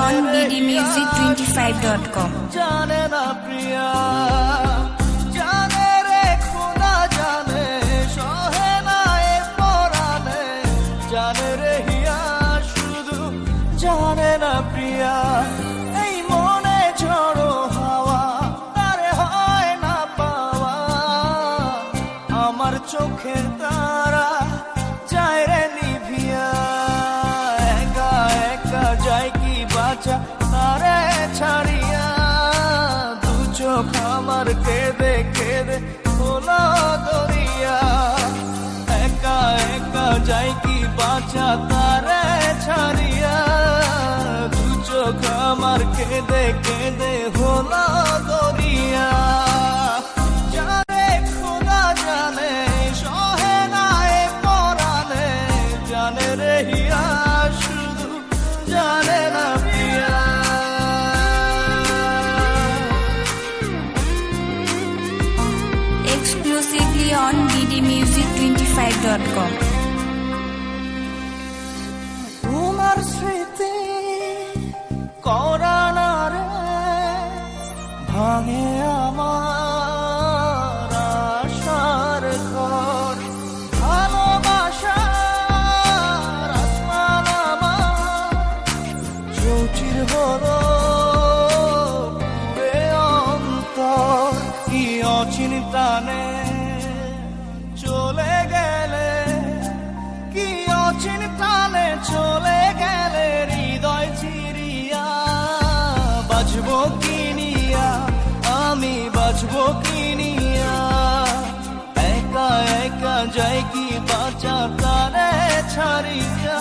on bdmusic25.com. জানে না প্রিয়া, জানে রে খোদা জানে, সহে না এ পরাণে, জানে রে হিয়া শুধু জানে না প্রিয়া। এই মনে ঝড়ো হাওয়া তারে হয় না পাওয়া, আমার চোখের তারা যায় রে নিভিয়া। একা একা যায় কি বাঁচা তারে ছাড়িয়া, দু চোখ আমার কেঁদে কেঁদে হলো দরিয়া। একা একা যায় কি বাঁচা তারে ছাড়িয়া, দু চোখ আমার কেঁদে কেঁদে হলো দরিয়া। জানে খোদা জানে, সহে না এ পরাণে, জানে রে হিয়া শুধু জানে না প্রিয়া। Exclusively on bdmusic25.com. তোমার স্মৃতি করানা রে ভাঙে আমার আশার ঘর। ভালোবাসার আসমান আমার চৌচির হলো পুরে অন্তর। কি অচিন্তানে চলে গেলে, কি অচিন্তানে চলে গেলে হৃদয় চিরিয়া। বাঁচবো কিনিয়া, আমি বাঁচবো কিনিয়া। একা একা যাই কি বাঁচা তারে ছাড়িয়া,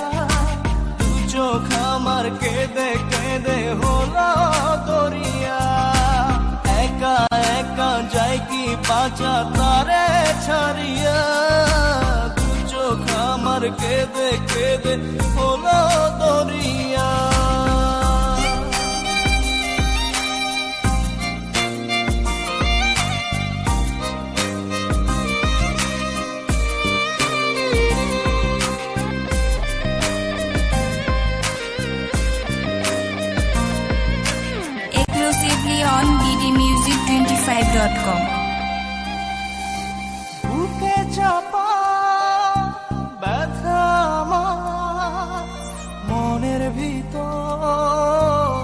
দু চোখ আমার কেঁদে কেঁদে হলো দরিয়া। একা একা যাই কি বাঁচা তারে ছাড়িয়া, দু চোখ আমার কেঁদে কেঁদে হলো দরিয়া। Exclusively on bdmusic25.com. বুকে চাপা ব্যথা আমার মনের ভিতর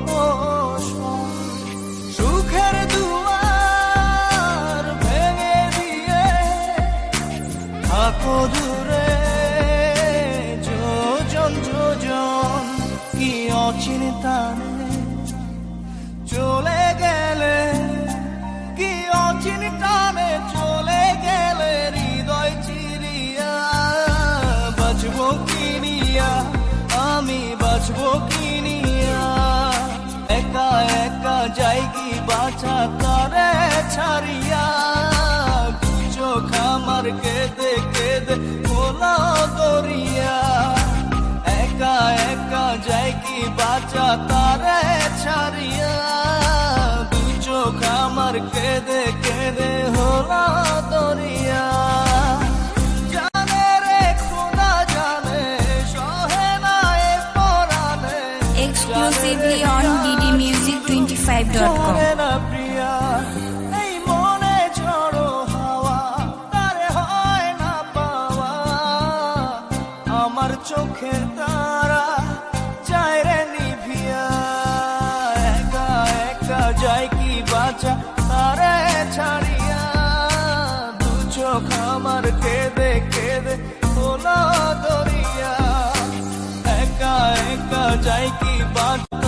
প্রহসন। সুখের দুয়ার ভেঙে দিয়ে থাকো দূরে যোজন যোজন। কি অচিন্তানে চলে গেলে, কি অচিন্তানে চলে গেলে হৃদয় চিরিয়া। বাঁচবো কিনিয়া, আমি বাঁচবো কিনিয়া। একা একা যাই কি বাঁচা তারে ছাড়িয়া, দু চোখ আমার কেঁদে কেঁদে হলো দরিয়া। একা একা যাই কি বাঁচা তারে ছাড়িয়া, দু চোখ আমার কেঁদে কেঁদে হলো দরিয়া। জানে রে খোদা জানে, সহে না এ পরাণে, Exclusively on bdmusic25.com. জানে না প্রিয়া। এই মনে ঝড়ো হাওয়া তারে হয় না পাওয়া, আমার চোখের তারা যায় রে নিভিয়া। একা একা যায় কি বাঁচা তারে ছাড়িয়া, দু চোখ আমার কেঁদে কেঁদে হলো দরিয়া। একা একা যায় কি বাঁচা